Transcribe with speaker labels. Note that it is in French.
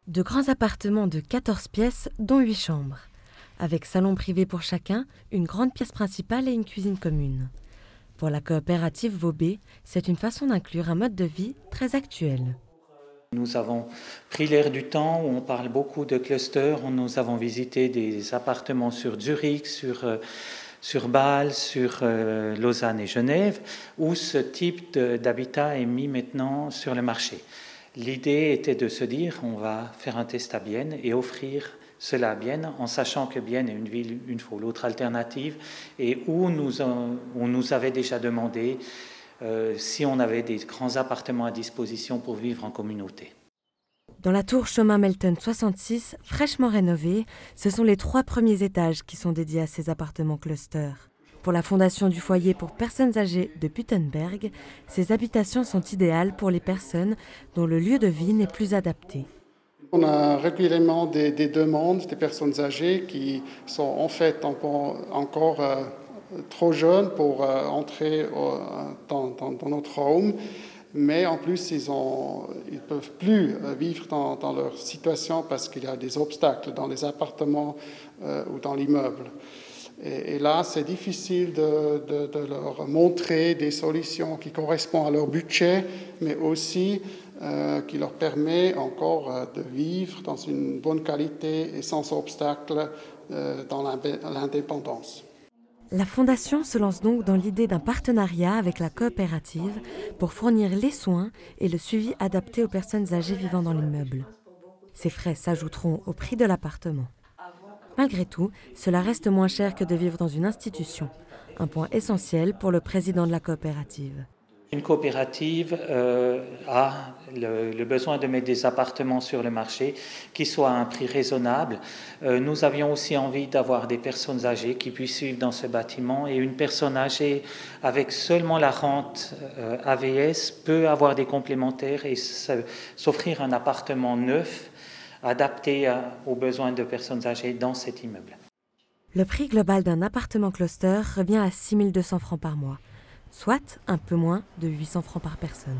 Speaker 1: De grands appartements de 14 pièces, dont 8 chambres. Avec salon privé pour chacun, une grande pièce principale et une cuisine commune. Pour la coopérative Vaubé, c'est une façon d'inclure un mode de vie très actuel.
Speaker 2: Nous avons pris l'air du temps où on parle beaucoup de clusters. Nous avons visité des appartements sur Zurich, sur Bâle, sur Lausanne et Genève, où ce type d'habitat est mis maintenant sur le marché. L'idée était de se dire on va faire un test à Bienne et offrir cela à Bienne, en sachant que Bienne est une ville, une fois l'autre alternative, et où on nous avait déjà demandé si on avait des grands appartements à disposition pour vivre en communauté.
Speaker 1: Dans la tour chemin Melton 66, fraîchement rénovée, ce sont les 3 premiers étages qui sont dédiés à ces appartements clusters. Pour la Fondation du foyer pour personnes âgées de Puttenberg, ces habitations sont idéales pour les personnes dont le lieu de vie n'est plus adapté.
Speaker 3: On a régulièrement des demandes des personnes âgées qui sont en fait encore trop jeunes pour entrer dans notre home, mais en plus ils ne peuvent plus vivre dans leur situation parce qu'il y a des obstacles dans les appartements ou dans l'immeuble. Et là, c'est difficile de leur montrer des solutions qui correspondent à leur budget, mais aussi qui leur permet encore de vivre dans une bonne qualité et sans obstacle dans l'indépendance.
Speaker 1: La Fondation se lance donc dans l'idée d'un partenariat avec la coopérative pour fournir les soins et le suivi adapté aux personnes âgées vivant dans l'immeuble. Ces frais s'ajouteront au prix de l'appartement. Malgré tout, cela reste moins cher que de vivre dans une institution, un point essentiel pour le président de la coopérative.
Speaker 2: Une coopérative a le besoin de mettre des appartements sur le marché qui soient à un prix raisonnable. Nous avions aussi envie d'avoir des personnes âgées qui puissent vivre dans ce bâtiment, et une personne âgée avec seulement la rente AVS peut avoir des complémentaires et s'offrir un appartement neuf adapté aux besoins de personnes âgées dans cet immeuble.
Speaker 1: Le prix global d'un appartement cluster revient à 6 200 francs par mois, soit un peu moins de 800 francs par personne.